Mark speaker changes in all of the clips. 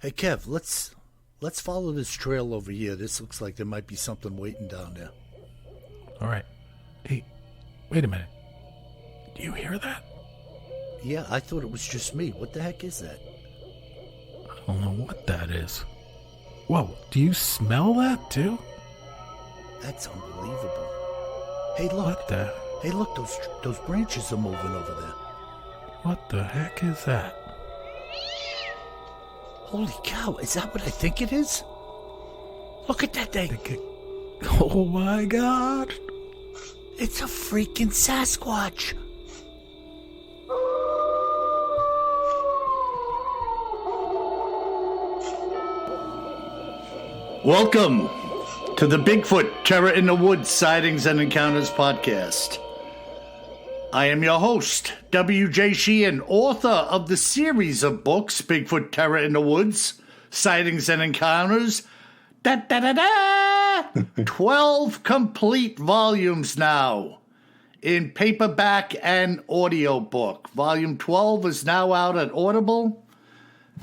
Speaker 1: Hey Kev, let's follow this trail over here. This looks like there might be something waiting down there.
Speaker 2: All right. Hey, wait a minute. Do you hear that?
Speaker 1: Yeah, I thought it was just me. What the heck is that?
Speaker 2: I don't know what that is. Whoa, do you smell that too?
Speaker 1: That's unbelievable. Hey, look.
Speaker 2: What the?
Speaker 1: Hey, look, those branches are moving over there.
Speaker 2: What the heck is that?
Speaker 1: Holy cow, is that what I think it is? Look at that thing.
Speaker 2: Oh my God.
Speaker 1: It's a freaking Sasquatch. Welcome to the Bigfoot Terror in the Woods Sightings and Encounters podcast. I am your host, W.J. Sheehan, author of the series of books, Bigfoot Terror in the Woods, Sightings and Encounters. 12 complete volumes now in paperback and audiobook. Volume 12 is now out at Audible,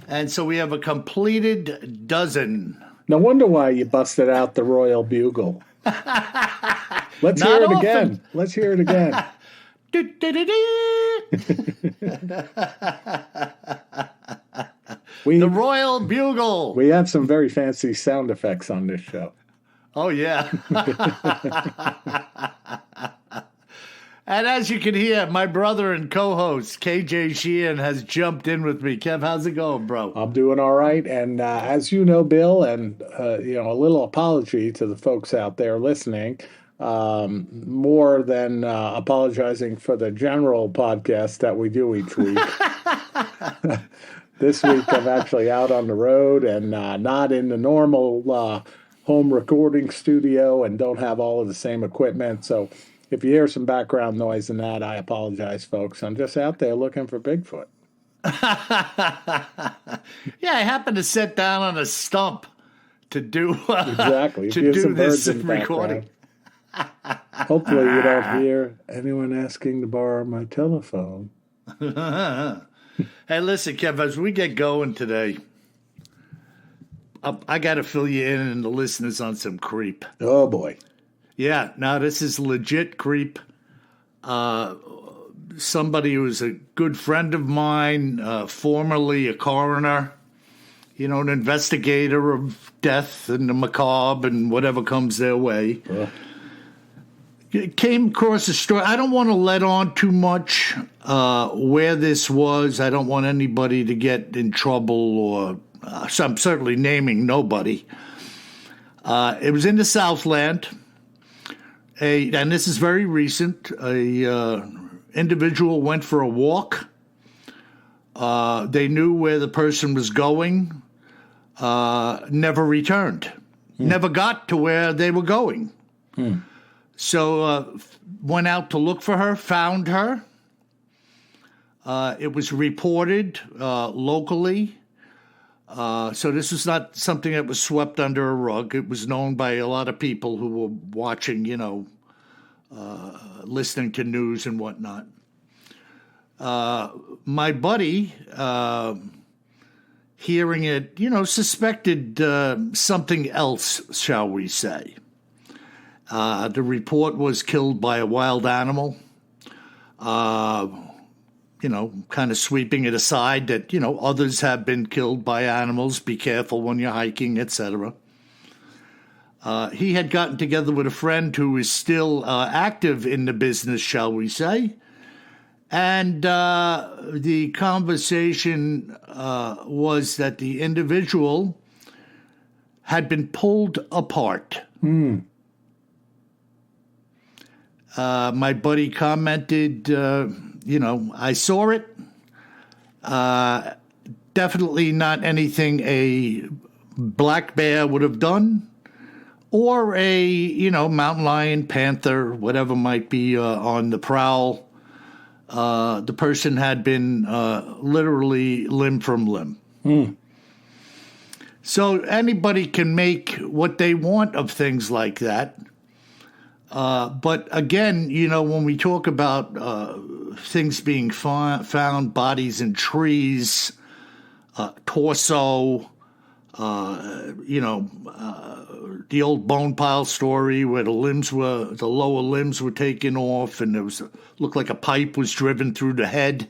Speaker 1: and so we have a completed dozen.
Speaker 3: No wonder why you busted out the Royal Bugle. Let's hear it again. Let's hear it again.
Speaker 1: The Royal Bugle.
Speaker 3: We have some very fancy sound effects on this show.
Speaker 1: Oh, yeah. And as you can hear, my brother and co-host, KJ Sheehan, has jumped in with me. Kev, how's it going, bro?
Speaker 3: I'm doing all right. And as you know, Bill, and a little apology to the folks out there listening, more than apologizing for the general podcast that we do each week. This week, I'm actually out on the road and not in the normal home recording studio and don't have all of the same equipment. So if you hear some background noise in that, I apologize, folks. I'm just out there looking for Bigfoot.
Speaker 1: Yeah, I happened to sit down on a stump to do
Speaker 3: exactly.
Speaker 1: to do this recording.
Speaker 3: Hopefully you don't hear anyone asking to borrow my telephone.
Speaker 1: Hey, listen, Kev, as we get going today, I got to fill you in and the listeners on some creep.
Speaker 3: Oh, boy.
Speaker 1: Yeah, now this is legit creep. Somebody who's a good friend of mine, formerly a coroner, an investigator of death and the macabre and whatever comes their way. Came across a story. I don't want to let on too much where this was. I don't want anybody to get in trouble, or so I'm certainly naming nobody. It was in the Southland. And this is very recent. A individual went for a walk. They knew where the person was going. Never returned. Never got to where they were going. So went out to look for her, found her. It was reported locally. So this was not something that was swept under a rug. It was known by a lot of people who were watching, listening to news and whatnot. My buddy, hearing it, suspected something else, shall we say. The report was killed by a wild animal, kind of sweeping it aside that, others have been killed by animals. Be careful when you're hiking, etc. He had gotten together with a friend who is still active in the business, shall we say. And the conversation was that the individual had been pulled apart. My buddy commented, I saw it. Definitely not anything a black bear would have done, or a, mountain lion, panther, whatever might be on the prowl. The person had been literally limb from limb. So anybody can make what they want of things like that. But again, when we talk about things being found, bodies in trees, torso, The old bone pile story where the lower limbs were taken off, and looked like a pipe was driven through the head.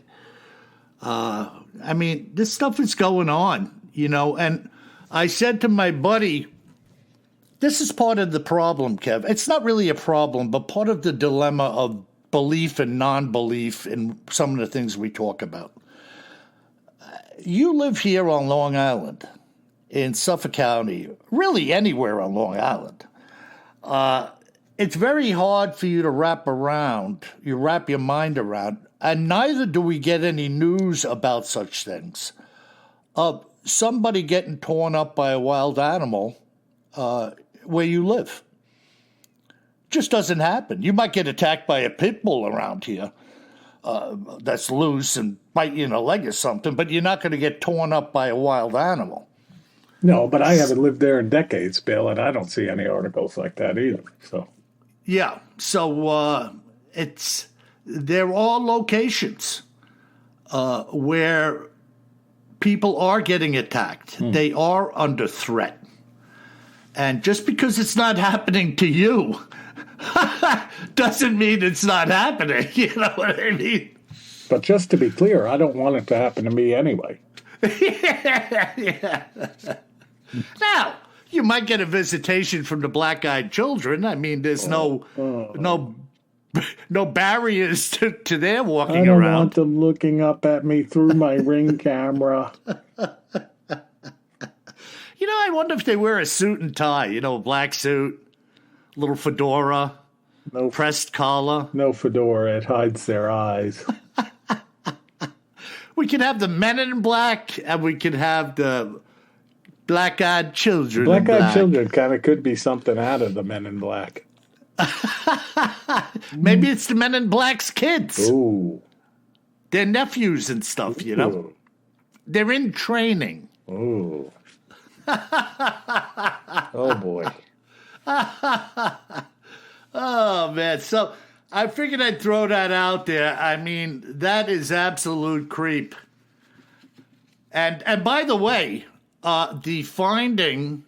Speaker 1: This stuff is going on, and I said to my buddy, this is part of the problem, Kev. It's not really a problem, but part of the dilemma of belief and non-belief in some of the things we talk about. You live here on Long Island, in Suffolk County, really anywhere on Long Island. It's very hard for you to wrap your mind around, and neither do we get any news about such things. Somebody getting torn up by a wild animal where you live. Just doesn't happen. You might get attacked by a pit bull around here that's loose and bite you in the leg or something, but you're not going to get torn up by a wild animal.
Speaker 3: No, but I haven't lived there in decades, Bill, and I don't see any articles like that either. So,
Speaker 1: yeah. So there are locations where people are getting attacked. They are under threat. And just because it's not happening to you doesn't mean it's not happening. You know what I mean?
Speaker 3: But just to be clear, I don't want it to happen to me anyway.
Speaker 1: Yeah. Now, you might get a visitation from the black-eyed children. I mean, there's no barriers to their walking around.
Speaker 3: I don't want them looking up at me through my Ring camera.
Speaker 1: I wonder if they wear a suit and tie, a black suit, little fedora, pressed collar.
Speaker 3: No fedora, it hides their eyes.
Speaker 1: We could have the men in black, and we could have the black-eyed children in black.
Speaker 3: Black-eyed children kind of could be something out of the Men in Black.
Speaker 1: Maybe it's the Men in Black's kids.
Speaker 3: Ooh.
Speaker 1: Their nephews and stuff,
Speaker 3: Ooh.
Speaker 1: They're in training.
Speaker 3: Ooh. Oh, boy.
Speaker 1: Oh, man. So I figured I'd throw that out there. I mean, that is absolute creep. And by the way, the finding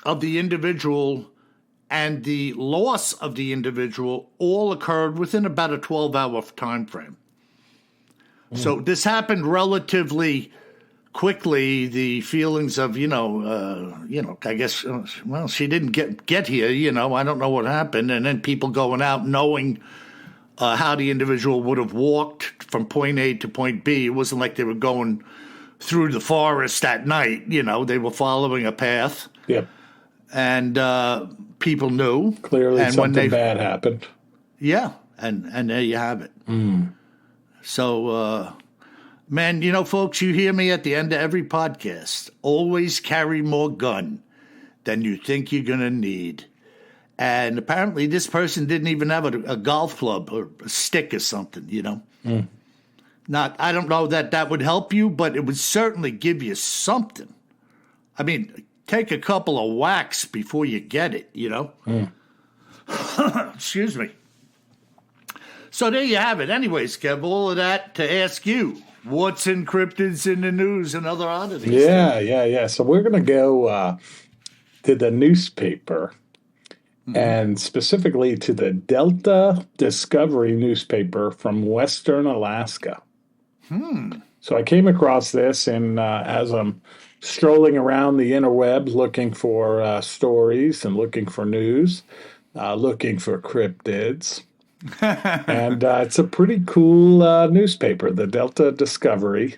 Speaker 1: of the individual and the loss of the individual all occurred within about a 12-hour time frame. So this happened relatively quickly. The feelings of, I guess, well, she didn't get here, I don't know what happened. And then people going out knowing how the individual would have walked from point A to point B. It wasn't like they were going through the forest at night, they were following a path.
Speaker 3: Yep.
Speaker 1: And people knew.
Speaker 3: Clearly
Speaker 1: and
Speaker 3: something bad happened.
Speaker 1: Yeah, and there you have it. So, man, folks, you hear me at the end of every podcast. Always carry more gun than you think you're going to need. And apparently this person didn't even have a golf club or a stick or something, I don't know that would help you, but it would certainly give you something. I mean, take a couple of whacks before you get it, Excuse me. So there you have it. Anyways, Kev, all of that to ask you, what's in cryptids in the news and other oddities?
Speaker 3: Yeah. So we're going to go to the newspaper, and specifically to the Delta Discovery newspaper from Western Alaska. So I came across this, and as I'm strolling around the interwebs looking for stories and looking for news, looking for cryptids. And it's a pretty cool newspaper, the Delta Discovery.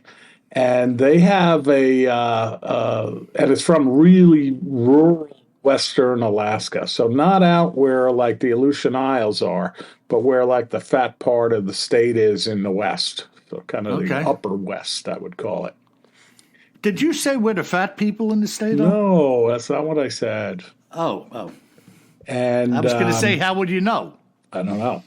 Speaker 3: And they have and it's from really rural Western Alaska. So not out where like the Aleutian Isles are, but where like the fat part of the state is in the west. So kind of the upper west, I would call it.
Speaker 1: Did you say we're the fat people in the state?
Speaker 3: No, that's not what I said.
Speaker 1: Oh.
Speaker 3: And
Speaker 1: I was going to say, how would you know?
Speaker 3: I don't know.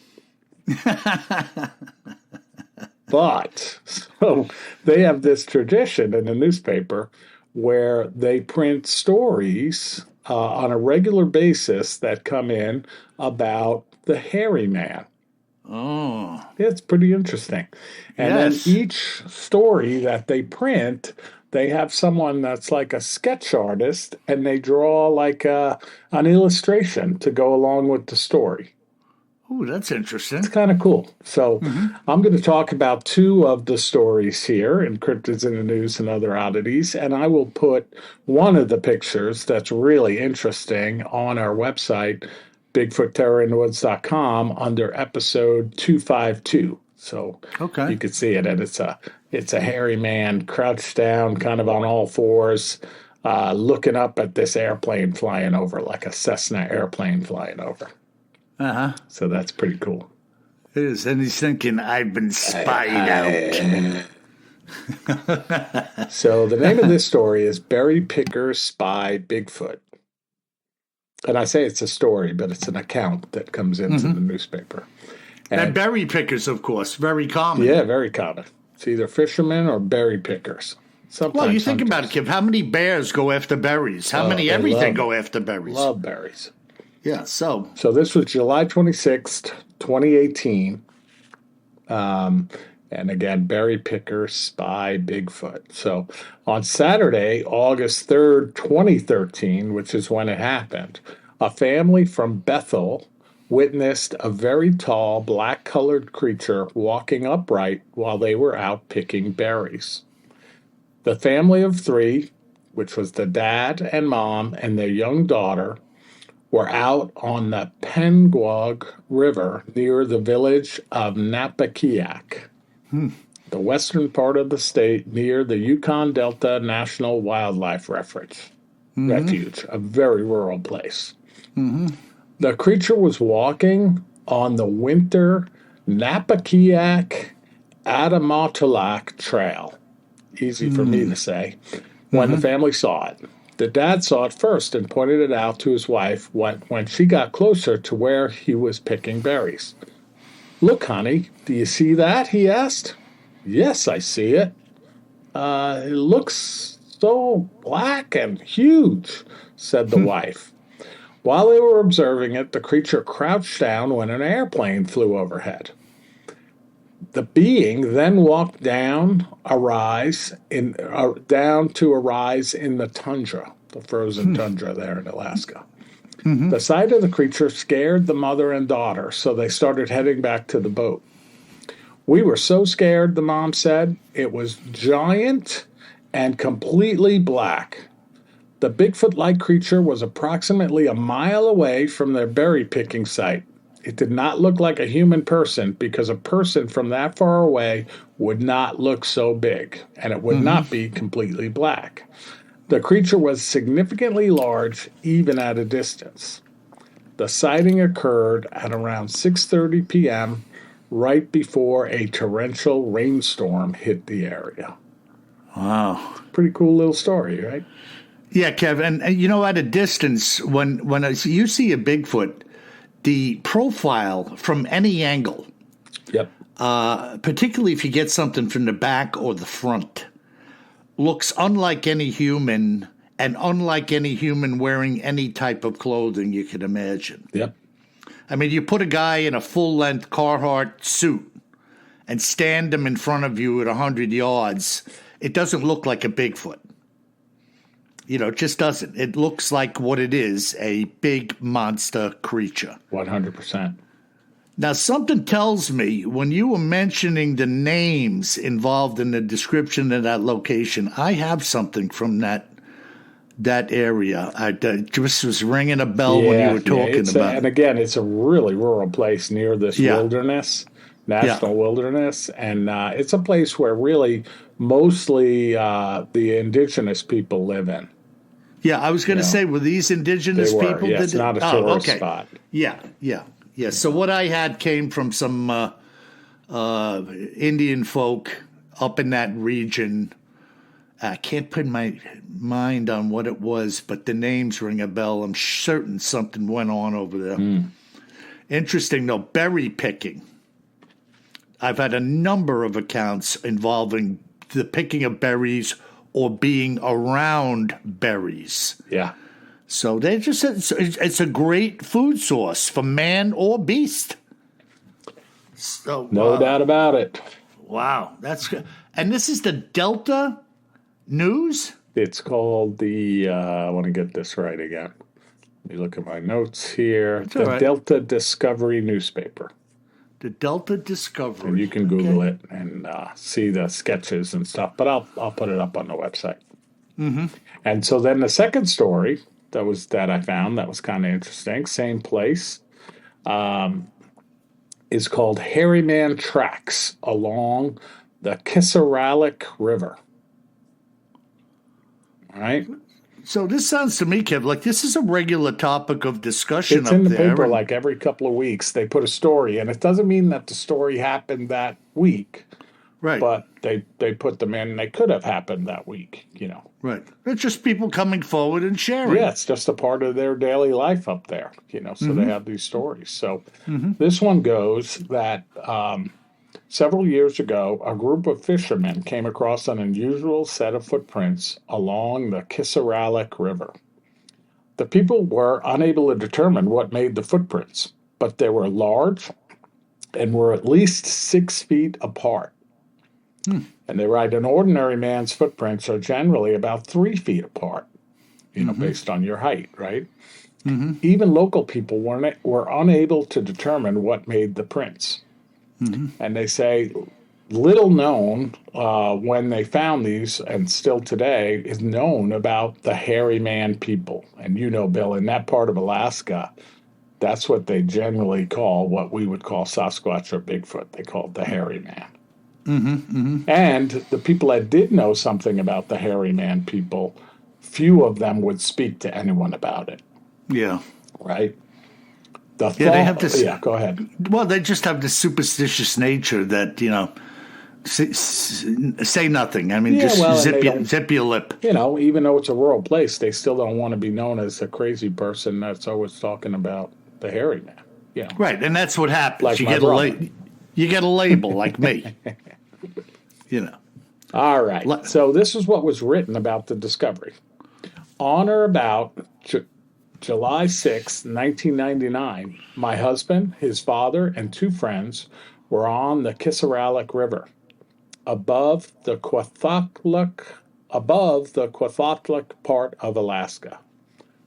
Speaker 3: But so they have this tradition in the newspaper where they print stories on a regular basis that come in about the hairy man.
Speaker 1: Oh.
Speaker 3: It's pretty interesting. And then each story that they print, they have someone that's like a sketch artist, and they draw like an illustration to go along with the story.
Speaker 1: Oh, that's interesting.
Speaker 3: It's kind of cool. So I'm going to talk about two of the stories here in Cryptids in the News and Other Oddities, and I will put one of the pictures that's really interesting on our website, BigfootTerrorInTheWoods.com, under episode 252. So you can see it, and it's a hairy man crouched down, kind of on all fours, looking up at this airplane flying over, like a Cessna airplane flying over. So that's pretty cool.
Speaker 1: It is, and he's thinking, I've been spied out.
Speaker 3: So the name of this story is Berry Pickers Spy Bigfoot. And I say it's a story, but it's an account that comes into the newspaper.
Speaker 1: And berry pickers, of course, very common.
Speaker 3: Yeah, very common. It's either fishermen or berry pickers. Sometimes
Speaker 1: well, you think about it, Kim. How many bears go after berries? How many everything go after berries?
Speaker 3: Love berries.
Speaker 1: Yeah, so
Speaker 3: this was July 26th, 2018. And again, Berry Picker Spy Bigfoot. So on Saturday, August 3rd, 2013, which is when it happened, a family from Bethel witnessed a very tall, black-colored creature walking upright while they were out picking berries. The family of three, which was the dad and mom and their young daughter, were out on the Penguag River near the village of Napakiak, the western part of the state near the Yukon Delta National Wildlife Refuge, a very rural place. The creature was walking on the winter Napakiak Adamatulak Trail, easy for me to say, when the family saw it. The dad saw it first and pointed it out to his wife when she got closer to where he was picking berries. Look, honey, do you see that? He asked. Yes, I see it. It looks so black and huge, said the wife. While they were observing it, the creature crouched down when an airplane flew overhead. The being then walked down to a rise in the tundra, the frozen tundra there in Alaska. The sight of the creature scared the mother and daughter, so they started heading back to the boat. We were so scared, the mom said. It was giant and completely black. The Bigfoot-like creature was approximately a mile away from their berry picking site. It did not look like a human person because a person from that far away would not look so big, and it would not be completely black. The creature was significantly large, even at a distance. The sighting occurred at around 6:30 p.m., right before a torrential rainstorm hit the area.
Speaker 1: Wow.
Speaker 3: Pretty cool little story, right?
Speaker 1: Yeah, Kev, and you know, at a distance, when you see a Bigfoot, the profile from any angle, particularly if you get something from the back or the front, looks unlike any human and unlike any human wearing any type of clothing you could imagine.
Speaker 3: Yep.
Speaker 1: I mean, you put a guy in a full-length Carhartt suit and stand him in front of you at 100 yards, it doesn't look like a Bigfoot. You know, it just doesn't. It looks like what it is, a big monster creature.
Speaker 3: 100%.
Speaker 1: Now, something tells me when you were mentioning the names involved in the description of that location, I have something from that area. I just was ringing a bell when you were talking about it.
Speaker 3: And again, it's a really rural place near this wilderness, national wilderness. And it's a place where really mostly the indigenous people live in.
Speaker 1: Yeah, I was going to say, were these indigenous people?
Speaker 3: Yeah, it's not a tourist spot.
Speaker 1: Yeah. So what I had came from some Indian folk up in that region. I can't put my mind on what it was, but the names ring a bell. I'm certain something went on over there. Interesting, though, berry picking. I've had a number of accounts involving the picking of berries or being around berries.
Speaker 3: Yeah.
Speaker 1: So they just it's a great food source for man or beast. So
Speaker 3: No doubt about it.
Speaker 1: Wow, that's good. And this is the Delta News?
Speaker 3: It's called I want to get this right again. Let me look at my notes here.
Speaker 1: That's
Speaker 3: The
Speaker 1: all right.
Speaker 3: Delta Discovery newspaper.
Speaker 1: The Delta Discovery.
Speaker 3: And you can Google it and see the sketches and stuff. But I'll put it up on the website.
Speaker 1: Mm-hmm.
Speaker 3: And so then the second story that I found that was kind of interesting, same place, is called Harryman Tracks along the Kisaralik River. All right.
Speaker 1: So this sounds to me, Kev, like this is a regular topic of discussion
Speaker 3: It's
Speaker 1: up
Speaker 3: in the
Speaker 1: there.
Speaker 3: paper like every couple of weeks. They put a story, and it doesn't mean that the story happened that week,
Speaker 1: Right.
Speaker 3: but they put them in. They could have happened that week,
Speaker 1: Right. It's just people coming forward and sharing.
Speaker 3: Yeah, it's just a part of their daily life up there, so they have these stories. So this one goes that several years ago, a group of fishermen came across an unusual set of footprints along the Kisaralik River. The people were unable to determine what made the footprints, but they were large and were at least 6 feet apart. And they write, an ordinary man's footprints are generally about 3 feet apart, based on your height, right? Even local people were unable to determine what made the prints. And they say little known when they found these, and still today, is known about the Harryman people. And Bill, in that part of Alaska, that's what they generally call what we would call Sasquatch or Bigfoot. They call it the Harryman. And the people that did know something about the Harryman people, few of them would speak to anyone about it.
Speaker 1: Yeah.
Speaker 3: Right?
Speaker 1: They have this.
Speaker 3: Yeah, go ahead.
Speaker 1: Well, they just have this superstitious nature that, say nothing. I mean, zip your lip.
Speaker 3: Even though it's a rural place, they still don't want to be known as a crazy person that's always talking about the Harryman.
Speaker 1: Right, and that's what happens.
Speaker 3: Like
Speaker 1: you get a label like me.
Speaker 3: All right. So this is what was written about the discovery. On or about July 6, 1999, my husband, his father, and 2 friends were on the Kisaralik River above the Kwethaluk part of Alaska.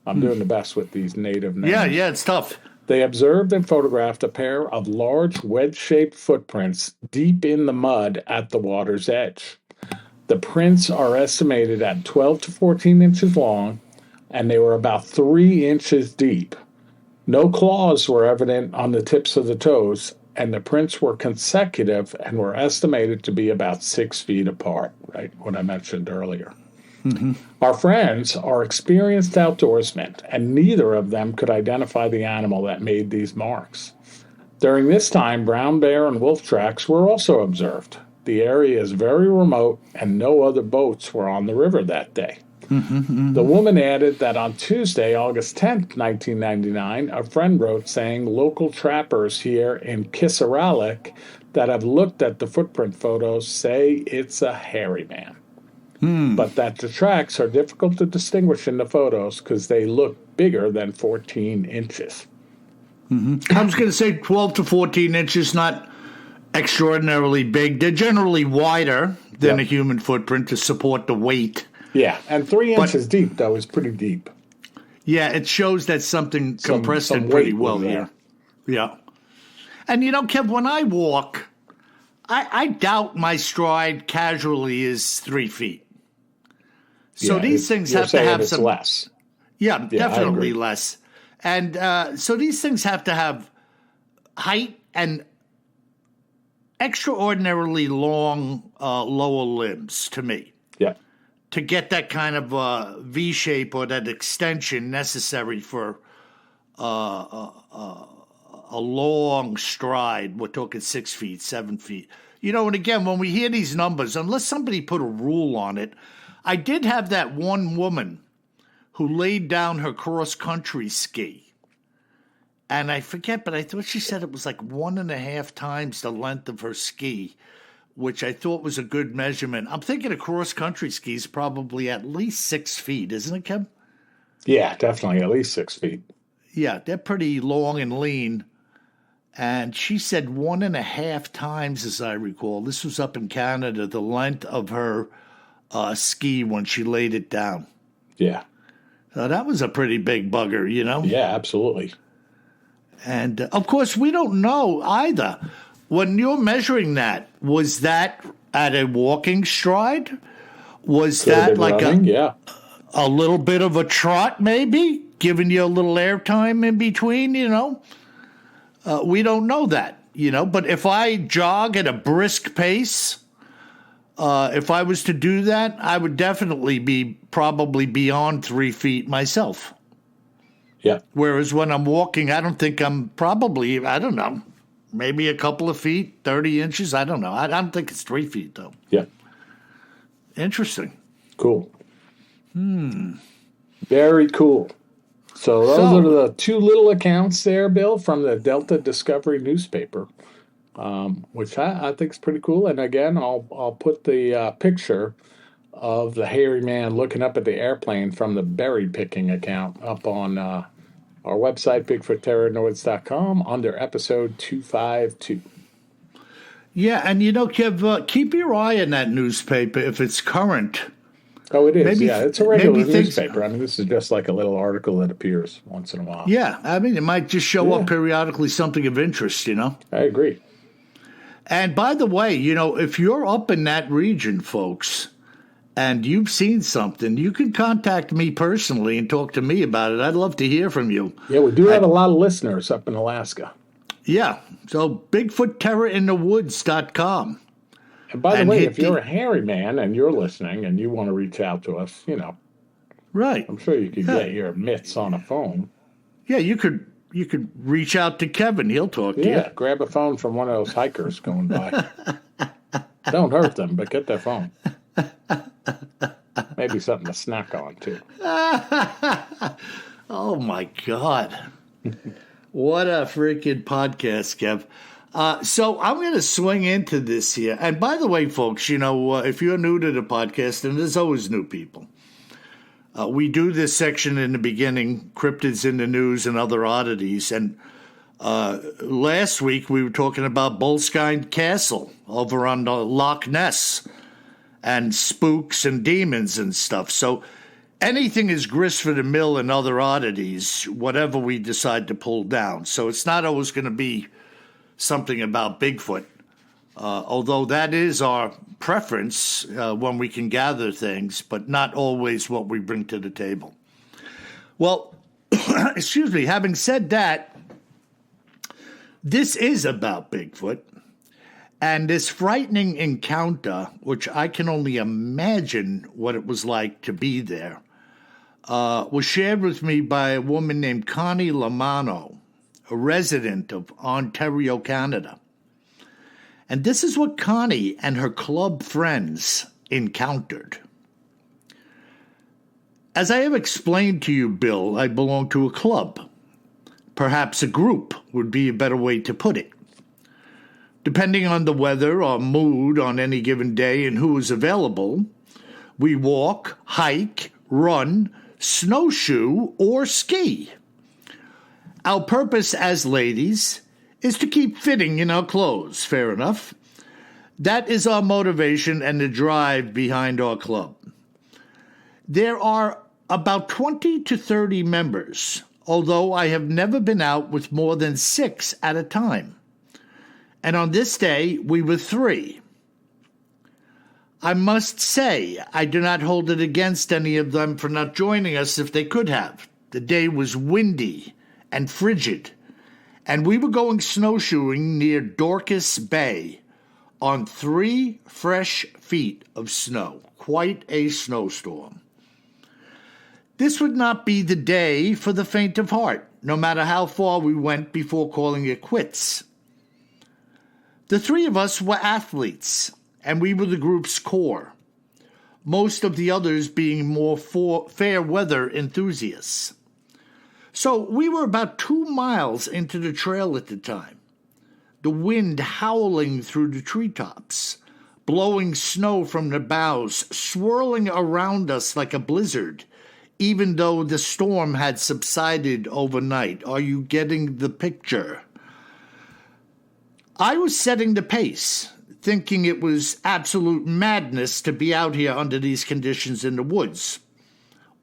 Speaker 3: I'm doing the best with these native names.
Speaker 1: Yeah, it's tough.
Speaker 3: They observed and photographed a pair of large wedge-shaped footprints deep in the mud at the water's edge. The prints are estimated at 12 to 14 inches long, and they were about 3 inches deep. No claws were evident on the tips of the toes, and the prints were consecutive and were estimated to be about 6 feet apart, right? What I mentioned earlier. Our friends are experienced outdoorsmen, and neither of them could identify the animal that made these marks. During this time, brown bear and wolf tracks were also observed. The area is very remote, and no other boats were on the river that day. The woman added that on Tuesday, August 10th, 1999, a friend wrote saying local trappers here in Kisaralik that have looked at the footprint photos say it's a Harryman. But that the tracks are difficult to distinguish in the photos because they look bigger than 14 inches.
Speaker 1: I was going to say 12 to 14 inches, not extraordinarily big. They're generally wider than a human footprint to support the weight.
Speaker 3: Yeah, and 3 inches deep, though, is pretty deep.
Speaker 1: Yeah, it shows that something compressed
Speaker 3: some
Speaker 1: it pretty
Speaker 3: weight
Speaker 1: well
Speaker 3: was
Speaker 1: here. Yeah. And, Kev, when I walk, I doubt my stride casually is 3 feet. So these things have to have some
Speaker 3: less.
Speaker 1: Yeah, definitely less. And so these things have to have height and extraordinarily long lower limbs to me.
Speaker 3: Yeah.
Speaker 1: To get that kind of V shape or that extension necessary for a long stride. We're talking 6 feet, 7 feet. And again, when we hear these numbers, unless somebody put a rule on it, I did have that one woman who laid down her cross-country ski. And I forget, but I thought she said it was like 1.5 times the length of her ski, which I thought was a good measurement. I'm thinking a cross-country ski is probably at least 6 feet, isn't it, Kim?
Speaker 3: Yeah, definitely at least 6 feet.
Speaker 1: Yeah, they're pretty long and lean. And she said 1.5 times, as I recall. This was up in Canada, the length of her ski when she laid it down.
Speaker 3: Yeah.
Speaker 1: So that was a pretty big bugger, you know?
Speaker 3: Yeah, absolutely.
Speaker 1: And, of course, we don't know either. When you're measuring that, was that at a walking stride? Was
Speaker 3: Could have
Speaker 1: that
Speaker 3: been
Speaker 1: like
Speaker 3: running,
Speaker 1: a little bit of a trot, maybe, giving you a little airtime in between, you know? We don't know that, you know? But if I jog at a brisk pace, if I was to do that, I would definitely be probably beyond 3 feet myself.
Speaker 3: Yeah.
Speaker 1: Whereas when I'm walking, I don't think I'm probably, I don't know, maybe a couple of feet, 30 inches. I don't know. I don't think it's 3 feet, though.
Speaker 3: Yeah.
Speaker 1: Interesting.
Speaker 3: Cool. Very cool. So those are the two little accounts there, Bill, from the Delta Discovery newspaper, which I think is pretty cool. And again, I'll put the picture of the hairy man looking up at the airplane from the berry picking account up on our website, BigfootTerrorNords.com, under episode 252.
Speaker 1: Yeah, and you know, Kev, keep your eye on that newspaper if it's current.
Speaker 3: Oh, it is.
Speaker 1: Maybe,
Speaker 3: yeah, it's a regular
Speaker 1: maybe
Speaker 3: newspaper. I mean, this is just like a little article that appears once in a while.
Speaker 1: Yeah, I mean, it might just show up periodically, something of interest, you know?
Speaker 3: I agree.
Speaker 1: And by the way, you know, if you're up in that region, folks, and you've seen something, you can contact me personally and talk to me about it. I'd love to hear from you.
Speaker 3: Yeah, we do have a lot of listeners up in Alaska.
Speaker 1: Yeah, so BigfootTerrorInTheWoods.com.
Speaker 3: And by the way, if you're a hairy man and you're listening and you want to reach out to us, you know,
Speaker 1: right?
Speaker 3: I'm sure you could get your mitts on a phone.
Speaker 1: Yeah, you could reach out to Kevin. He'll talk to you.
Speaker 3: Yeah, grab a phone from one of those hikers going by. Don't hurt them, but get their phone. Maybe something to snack on, too.
Speaker 1: Oh, my God. What a freaking podcast, Kev. So I'm going to swing into this here. And by the way, folks, you know, if you're new to the podcast, and there's always new people, we do this section in the beginning, cryptids in the news and other oddities. And last week we were talking about Boleskine Castle over on the Loch Ness and spooks and demons and stuff. So anything is grist for the mill and other oddities, whatever we decide to pull down. So it's not always going to be something about Bigfoot, although that is our preference when we can gather things, but not always what we bring to the table. Well, excuse me, having said that, this is about Bigfoot, and this frightening encounter, which I can only imagine what it was like to be there, was shared with me by a woman named Connie Lamano, a resident of Ontario, Canada. And this is what Connie and her club friends encountered. As I have explained to you, Bill, I belong to a club. Perhaps a group would be a better way to put it. Depending on the weather or mood on any given day and who is available, we walk, hike, run, snowshoe, or ski. Our purpose as ladies is to keep fitting in our clothes, fair enough. That is our motivation and the drive behind our club. There are about 20 to 30 members, although I have never been out with more than 6 at a time. And on this day, we were 3. I must say, I do not hold it against any of them for not joining us if they could have. The day was windy and frigid, and we were going snowshoeing near Dorcas Bay on 3 fresh feet of snow. Quite a snowstorm. This would not be the day for the faint of heart, no matter how far we went before calling it quits. The 3 of us were athletes, and we were the group's core, most of the others being more fair weather enthusiasts. So we were about 2 miles into the trail at the time, the wind howling through the treetops, blowing snow from the boughs, swirling around us like a blizzard, even though the storm had subsided overnight. Are you getting the picture? I was setting the pace, thinking it was absolute madness to be out here under these conditions in the woods.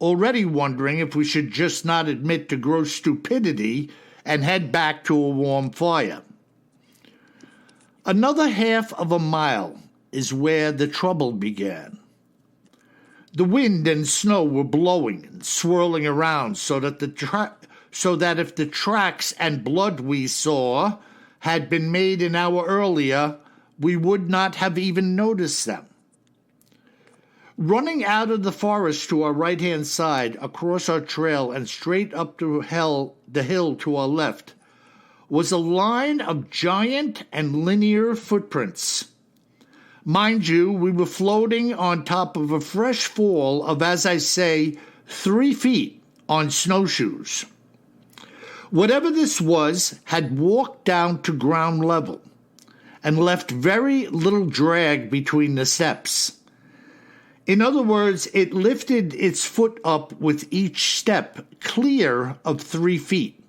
Speaker 1: Already wondering if we should just not admit to gross stupidity and head back to a warm fire. Another half of a mile is where the trouble began. The wind and snow were blowing and swirling around so that if the tracks and blood we saw had been made an hour earlier, we would not have even noticed them. Running out of the forest to our right-hand side, across our trail and straight up the hill to our left, was a line of giant and linear footprints. Mind you, we were floating on top of a fresh fall of, as I say, 3 feet on snowshoes. Whatever this was had walked down to ground level and left very little drag between the steps. In other words, it lifted its foot up with each step clear of 3 feet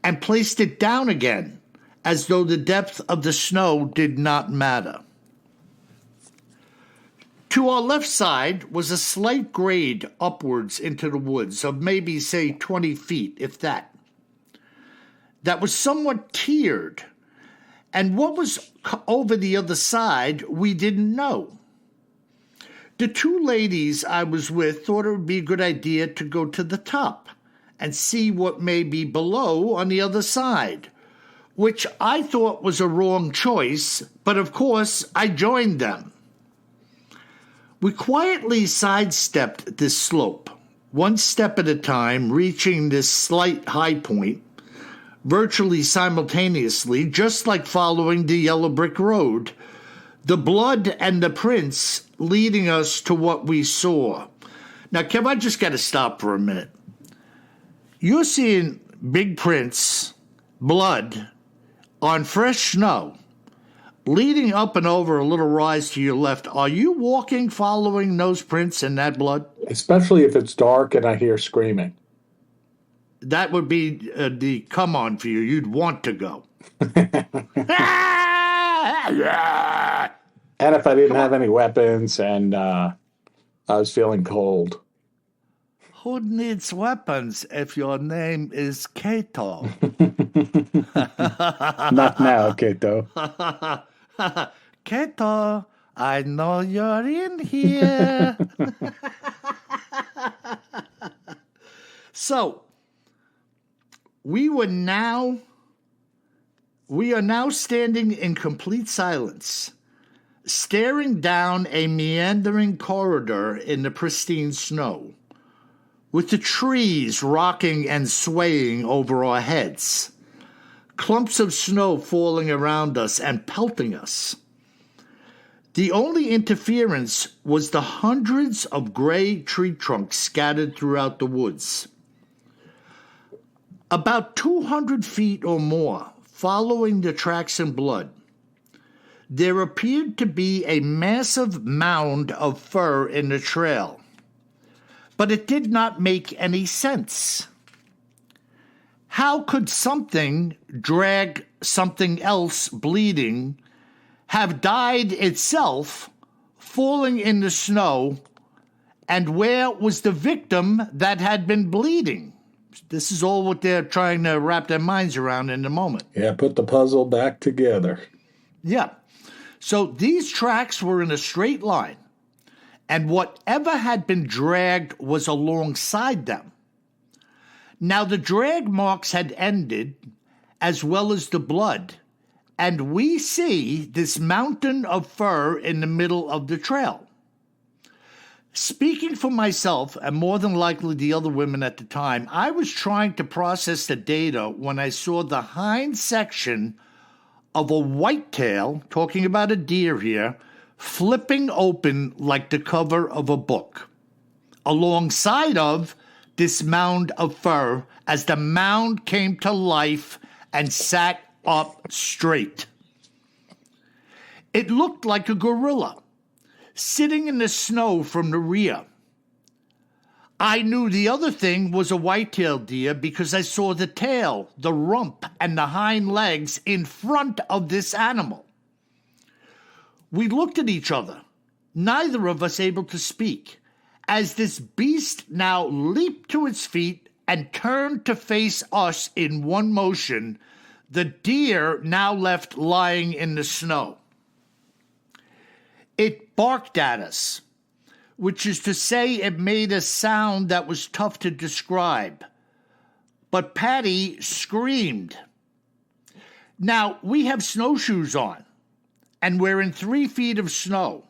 Speaker 1: and placed it down again as though the depth of the snow did not matter. To our left side was a slight grade upwards into the woods of maybe, say, 20 feet, if that. That was somewhat tiered, and what was over the other side we didn't know. The 2 ladies I was with thought it would be a good idea to go to the top and see what may be below on the other side, which I thought was a wrong choice, but of course I joined them. We quietly sidestepped this slope, 1 step at a time, reaching this slight high point, virtually simultaneously, just like following the yellow brick road, the blood and the prints leading us to what we saw. Now, Kev, I just got to stop for a minute. You're seeing big prints, blood, on fresh snow, leading up and over a little rise to your left. Are you walking following those prints and that blood?
Speaker 3: Especially if it's dark and I hear screaming.
Speaker 1: That would be the come on for you. You'd want to go.
Speaker 3: And if I didn't have any weapons and I was feeling cold.
Speaker 1: Who needs weapons if your name is Kato?
Speaker 3: Not now, Kato.
Speaker 1: Kato, I know you're in here. So, we are now standing in complete silence, staring down a meandering corridor in the pristine snow, with the trees rocking and swaying over our heads, clumps of snow falling around us and pelting us. The only interference was the hundreds of gray tree trunks scattered throughout the woods. About 200 feet or more following the tracks in blood, there appeared to be a massive mound of fur in the trail, but it did not make any sense. How could something drag something else bleeding, have died itself, falling in the snow, and where was the victim that had been bleeding? This is all what they're trying to wrap their minds around in the moment.
Speaker 3: Yeah, put the puzzle back together.
Speaker 1: Yeah. So these tracks were in a straight line, and whatever had been dragged was alongside them. Now the drag marks had ended, as well as the blood, and we see this mountain of fur in the middle of the trail. Speaking for myself, and more than likely the other women at the time, I was trying to process the data when I saw the hind section of a whitetail, talking about a deer here, flipping open like the cover of a book, alongside of this mound of fur as the mound came to life and sat up straight. It looked like a gorilla sitting in the snow from the rear. I knew the other thing was a white-tailed deer because I saw the tail, the rump, and the hind legs in front of this animal. We looked at each other, neither of us able to speak, as this beast now leaped to its feet and turned to face us in one motion, the deer now left lying in the snow. It barked at us, which is to say it made a sound that was tough to describe. But Patty screamed. Now, we have snowshoes on, and we're in 3 feet of snow.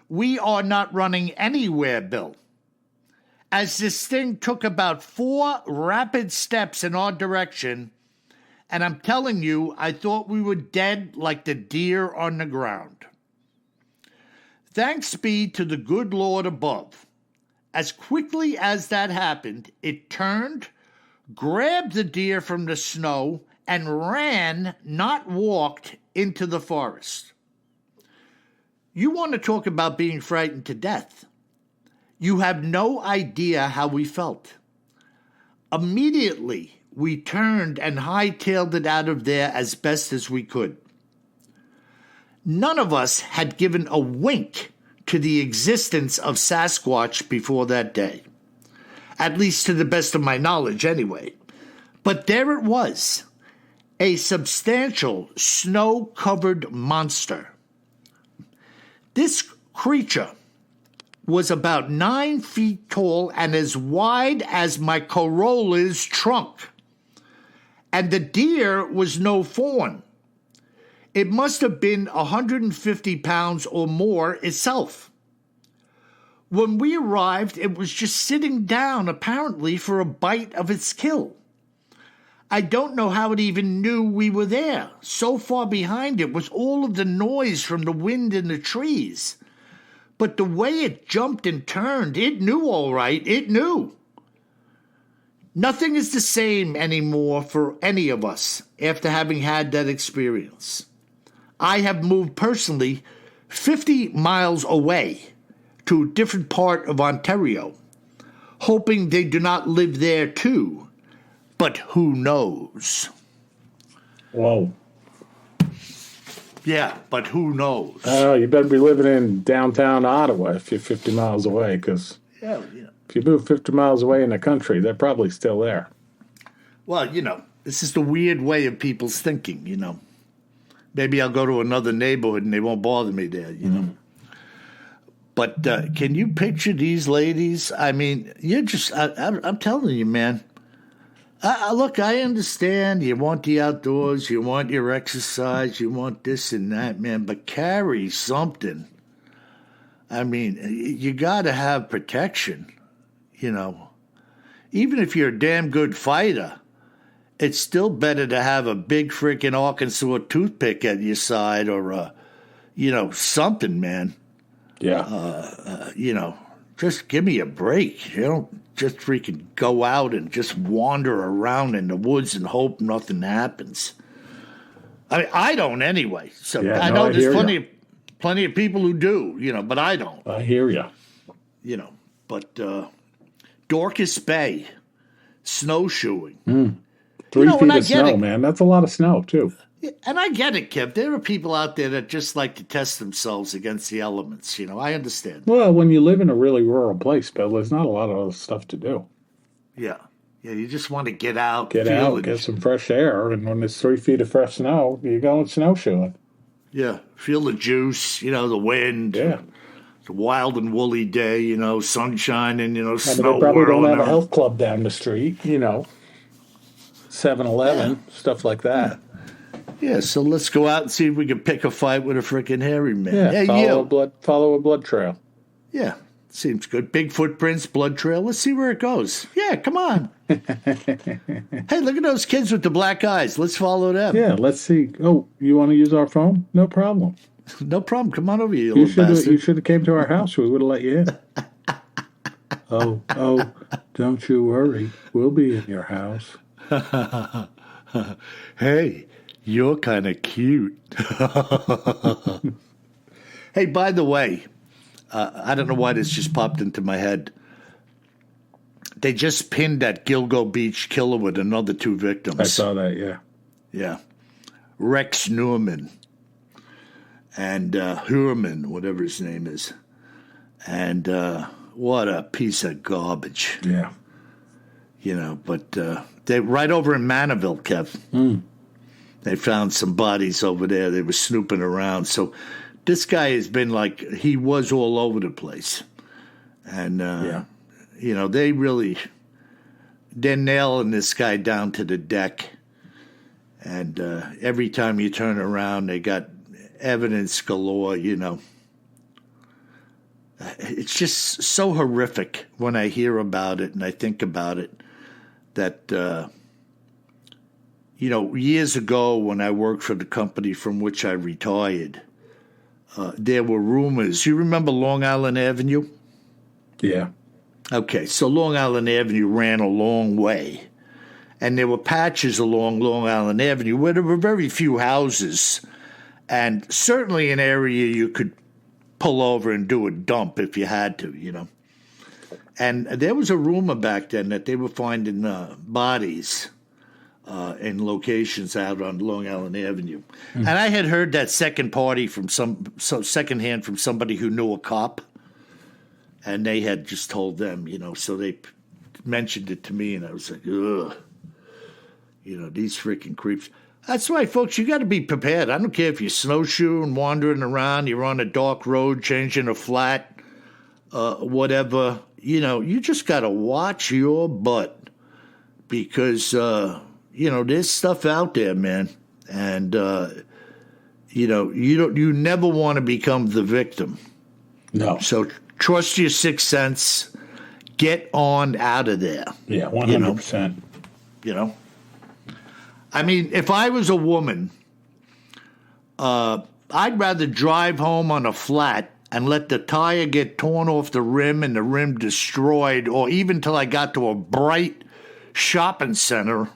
Speaker 1: We are not running anywhere, Bill. As this thing took about 4 rapid steps in our direction, and I'm telling you, I thought we were dead like the deer on the ground. Thanks be to the good Lord above. As quickly as that happened, it turned, grabbed the deer from the snow, and ran, not walked, into the forest. You want to talk about being frightened to death. You have no idea how we felt. Immediately, we turned and hightailed it out of there as best as we could. None of us had given a wink to the existence of Sasquatch before that day. At least to the best of my knowledge, anyway. But there it was, a substantial snow-covered monster. This creature was about 9 feet tall and as wide as my Corolla's trunk. And the deer was no fawn. It must have been 150 pounds or more itself. When we arrived, it was just sitting down, apparently, for a bite of its kill. I don't know how it even knew we were there. So far behind it was all of the noise from the wind in the trees. But the way it jumped and turned, it knew all right, it knew. Nothing is the same anymore for any of us after having had that experience. I have moved personally 50 miles away to a different part of Ontario, hoping they do not live there too. But who knows?
Speaker 3: Whoa.
Speaker 1: Yeah, but who knows?
Speaker 3: Oh, you better be living in downtown Ottawa if you're 50 miles away, because if you move 50 miles away in the country, they're probably still there.
Speaker 1: Well, this is the weird way of people's thinking, Maybe I'll go to another neighborhood and they won't bother me there, But can you picture these ladies? I mean, I'm telling you, man. Look, I understand you want the outdoors, you want your exercise, you want this and that, man, but carry something. I mean, you got to have protection, Even if you're a damn good fighter, it's still better to have a big freaking Arkansas toothpick at your side or, something, man.
Speaker 3: Yeah.
Speaker 1: Just give me a break. You don't just freaking go out and just wander around in the woods and hope nothing happens. I mean, I don't anyway. So
Speaker 3: Yeah,
Speaker 1: I
Speaker 3: no,
Speaker 1: know
Speaker 3: I
Speaker 1: there's
Speaker 3: hear
Speaker 1: plenty of people who do, but I don't.
Speaker 3: I hear you.
Speaker 1: But Dorcas Bay, snowshoeing.
Speaker 3: 3 feet
Speaker 1: I
Speaker 3: of
Speaker 1: get
Speaker 3: snow,
Speaker 1: it.
Speaker 3: man. That's a lot of snow, too.
Speaker 1: And I get it, Kev. There are people out there that just like to test themselves against the elements. I understand.
Speaker 3: Well, when you live in a really rural place, Bill, there's not a lot of other stuff to do.
Speaker 1: Yeah. Yeah, you just want to get out.
Speaker 3: Get
Speaker 1: feel
Speaker 3: out,
Speaker 1: it.
Speaker 3: get some fresh air, and when there's 3 feet of fresh snow, you go and snowshoeing.
Speaker 1: Yeah, feel the juice, the wind.
Speaker 3: Yeah.
Speaker 1: It's a wild and woolly day, sunshine and,
Speaker 3: I mean,
Speaker 1: snow
Speaker 3: they probably don't
Speaker 1: whirling
Speaker 3: have a
Speaker 1: around.
Speaker 3: health club down the street, 7-Eleven, stuff like that.
Speaker 1: Yeah, so let's go out and see if we can pick a fight with a freaking Harryman.
Speaker 3: Yeah,
Speaker 1: Hey,
Speaker 3: follow a blood trail.
Speaker 1: Yeah, seems good. Big footprints, blood trail. Let's see where it goes. Yeah, come on. Hey, look at those kids with the black eyes. Let's follow them.
Speaker 3: Yeah, let's see. Oh, you want to use our phone? No problem.
Speaker 1: No problem. Come on over, you
Speaker 3: You
Speaker 1: little bastard.
Speaker 3: you should have came to our house. We would have let you in. Oh, don't you worry. We'll be in your house.
Speaker 1: Hey, you're kind of cute. Hey, by the way, I don't know why this just popped into my head. They just pinned that Gilgo Beach killer with another 2 victims.
Speaker 3: I saw that, yeah.
Speaker 1: Yeah. Rex Newman. and Harryman, whatever his name is. And what a piece of garbage.
Speaker 3: Yeah.
Speaker 1: But they right over in Manaville, Kev. They found some bodies over there. They were snooping around. So this guy has been he was all over the place. And, they're nailing this guy down to the deck. And every time you turn around, they got evidence galore, It's just so horrific when I hear about it and I think about it that, years ago when I worked for the company from which I retired, there were rumors. You remember Long Island Avenue?
Speaker 3: Yeah.
Speaker 1: Okay, so Long Island Avenue ran a long way. And there were patches along Long Island Avenue where there were very few houses. And certainly an area you could pull over and do a dump if you had to, And there was a rumor back then that they were finding bodies in locations out on Long Island Avenue. And I had heard that secondhand from somebody who knew a cop. And they had just told them, so they mentioned it to me, and I was like, ugh. These freaking creeps. That's why, folks, you got to be prepared. I don't care if you're snowshoeing, wandering around, you're on a dark road, changing a flat, whatever. You just got to watch your butt because, there's stuff out there, man. And, you never want to become the victim.
Speaker 3: No.
Speaker 1: So trust your sixth sense. Get on out of there.
Speaker 3: Yeah, 100%.
Speaker 1: I mean, if I was a woman, I'd rather drive home on a flat and let the tire get torn off the rim and the rim destroyed, or even till I got to a bright shopping center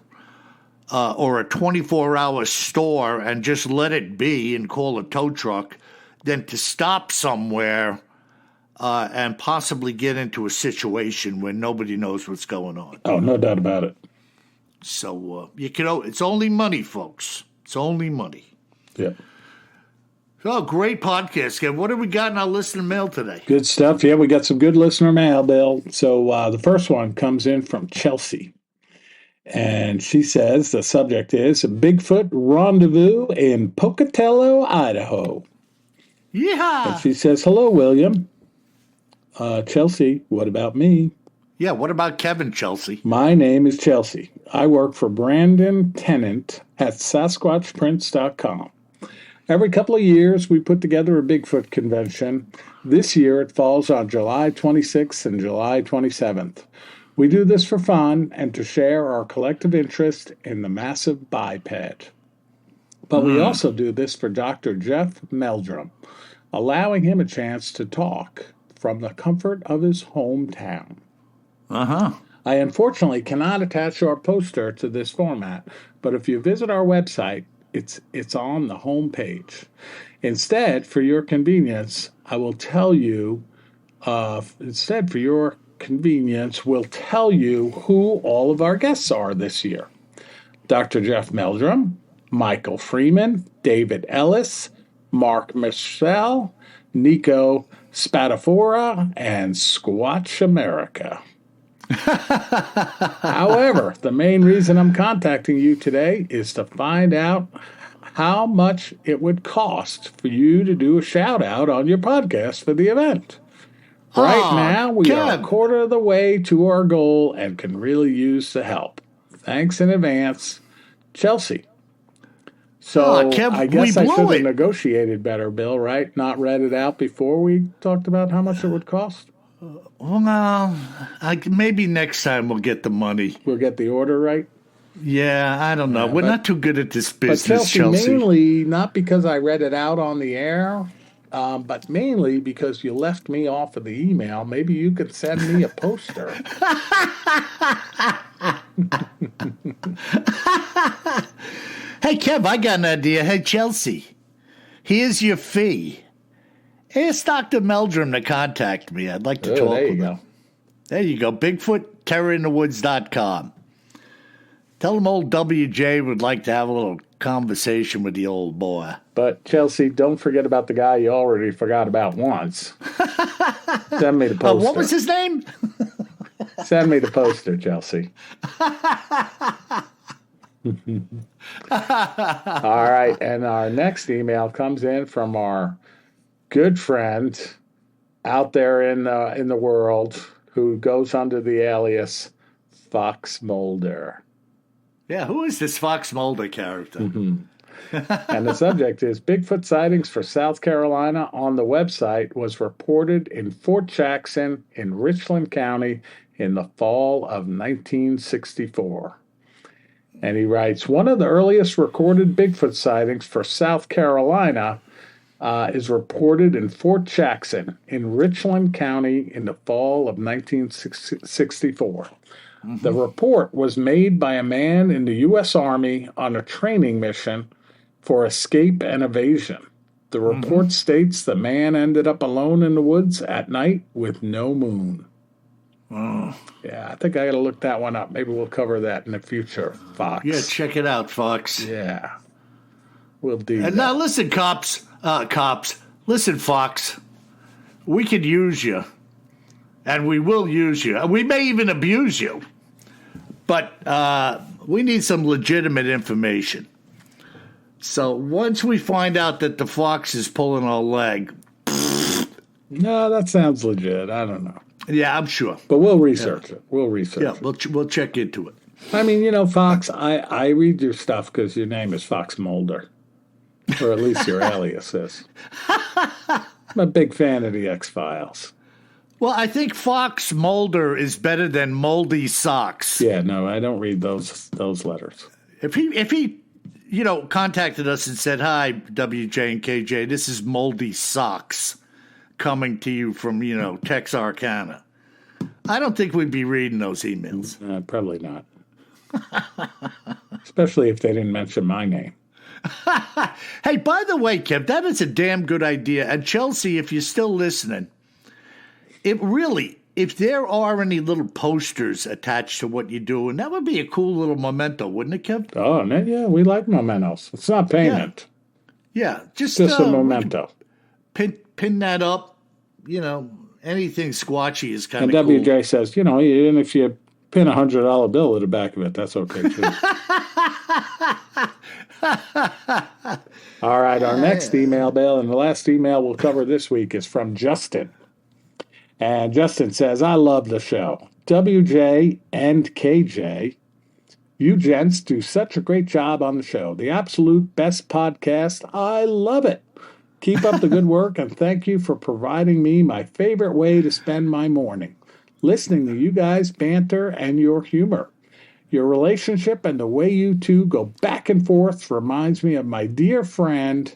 Speaker 1: or a 24-hour store and just let it be and call a tow truck, than to stop somewhere and possibly get into a situation where nobody knows what's going on.
Speaker 3: Oh, no doubt about it.
Speaker 1: So it's only money, folks. It's only money.
Speaker 3: Yeah.
Speaker 1: Oh, great podcast, Kev. What have we got in our listener mail today?
Speaker 3: Good stuff. Yeah, we got some good listener mail, Bill. So the first one comes in from Chelsea. And she says the subject is a Bigfoot rendezvous in Pocatello, Idaho.
Speaker 1: Yeah.
Speaker 3: And she says, hello, William. Chelsea, what about me?
Speaker 1: Yeah, what about Kevin, Chelsea?
Speaker 3: My name is Chelsea. I work for Brandon Tennant at SasquatchPrints.com. Every couple of years, we put together a Bigfoot convention. This year, it falls on July 26th and July 27th. We do this for fun and to share our collective interest in the massive biped. But we also do this for Dr. Jeff Meldrum, allowing him a chance to talk from the comfort of his hometown.
Speaker 1: Uh-huh.
Speaker 3: I unfortunately cannot attach our poster to this format, but if you visit our website, it's on the home page. Instead, for your convenience, we'll tell you who all of our guests are this year. Dr. Jeff Meldrum, Michael Freeman, David Ellis, Mark Michelle, Nico Spadafora, and Squatch America. However, the main reason I'm contacting you today is to find out how much it would cost for you to do a shout out on your podcast for the event. Right now, we are a quarter of the way to our goal and can really use the help. Thanks in advance, Chelsea. So I guess I should have negotiated better, Bill, right? Not read it out before we talked about how much it would cost?
Speaker 1: Well, maybe next time we'll get the money.
Speaker 3: We'll get the order right?
Speaker 1: Yeah, I don't know. We're not too good at this business,
Speaker 3: but Chelsea. Mainly not because I read it out on the air, but mainly because you left me off of the email. Maybe you could send me a poster.
Speaker 1: Hey, Kev, I got an idea. Hey, Chelsea, here's your fee. Ask Dr. Meldrum to contact me. I'd like to talk with him. There you go. BigfootTerrorinthewoods.com. Tell him old WJ would like to have a little conversation with the old boy.
Speaker 3: But, Chelsea, don't forget about the guy you already forgot about once. Send me the poster.
Speaker 1: What was his name?
Speaker 3: Send me the poster, Chelsea. All right, and our next email comes in from our good friend out there in the world who goes under the alias Fox Moulder.
Speaker 1: Yeah, who is this Fox Moulder character?
Speaker 3: And the subject is Bigfoot sightings for South Carolina on the website was reported in Fort Jackson in Richland County in the fall of 1964. And he writes, one of the earliest recorded Bigfoot sightings for South Carolina is reported in Fort Jackson in Richland County in the fall of 1964. The report was made by a man in the U.S. Army on a training mission for escape and evasion. The report states the man ended up alone in the woods at night with no moon. Yeah, I think I got to look that one up. Maybe we'll cover that in the future, Fox.
Speaker 1: Yeah, check it out, Fox.
Speaker 3: Yeah, we'll do that.
Speaker 1: And now listen, cops. Listen, Fox. We could use you, and we will use you. We may even abuse you, but we need some legitimate information. So once we find out that the Fox is pulling our leg,
Speaker 3: no, that sounds legit. I don't know.
Speaker 1: Yeah, I'm sure.
Speaker 3: But we'll research it. We'll research it.
Speaker 1: Yeah, we'll check into it.
Speaker 3: I mean, Fox, I read your stuff because your name is Fox Moulder. Or at least your alias is. I'm a big fan of the X-Files.
Speaker 1: Well, I think Fox Moulder is better than Moldy Socks.
Speaker 3: Yeah, no, I don't read those letters.
Speaker 1: If he contacted us and said, "Hi, WJ and KJ, this is Moldy Socks coming to you from, Texarkana," I don't think we'd be reading those emails.
Speaker 3: Probably not. Especially if they didn't mention my name.
Speaker 1: Hey, by the way, Kev, that is a damn good idea. And Chelsea, if you're still listening, if there are any little posters attached to what you're doing, that would be a cool little memento, wouldn't it, Kev?
Speaker 3: Oh, yeah, we like mementos. It's not payment.
Speaker 1: Yeah, just
Speaker 3: a memento.
Speaker 1: Pin that up, anything squatchy is kind of cool.
Speaker 3: And WJ says, even if you pin $100 bill at the back of it, that's okay too. All right, our next email, Bill, and the last email we'll cover this week is from Justin. And Justin says, I love the show. WJ and KJ, you gents do such a great job on the show. The absolute best podcast. I love it. Keep up the good work, and thank you for providing me my favorite way to spend my morning, listening to you guys banter and your humor. Your relationship and the way you two go back and forth reminds me of my dear friend.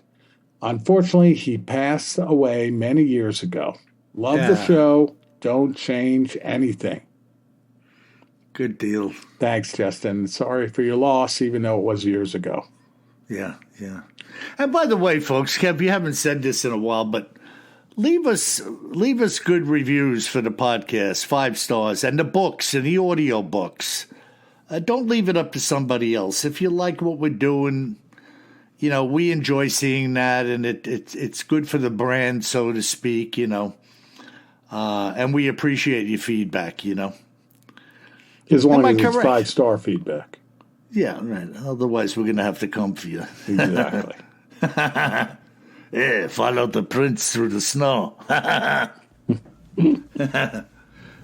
Speaker 3: Unfortunately, he passed away many years ago. Love the show. Don't change anything.
Speaker 1: Good deal.
Speaker 3: Thanks, Justin. Sorry for your loss, even though it was years ago.
Speaker 1: Yeah. And by the way, folks, Kev, you haven't said this in a while, but leave us good reviews for the podcast, 5 stars, and the books and the audio books. Don't leave it up to somebody else. If you like what we're doing, we enjoy seeing that, and it's good for the brand, so to speak, and we appreciate your feedback,
Speaker 3: As long as it's 5-star feedback.
Speaker 1: Yeah, right. Otherwise, we're going to have to come for you.
Speaker 3: Exactly.
Speaker 1: Yeah, follow the prints through the snow.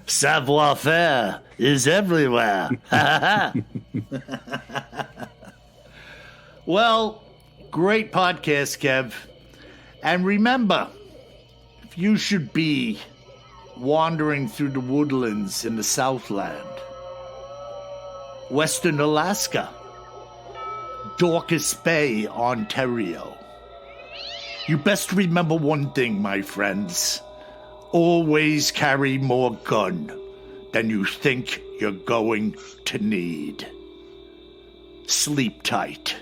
Speaker 1: Savoir-faire is everywhere. Well, great podcast, Kev. And remember, if you should be wandering through the woodlands in the Southland, Western Alaska, Dorcas Bay, Ontario, you best remember one thing, my friends. Always carry more gun than you think you're going to need. Sleep tight.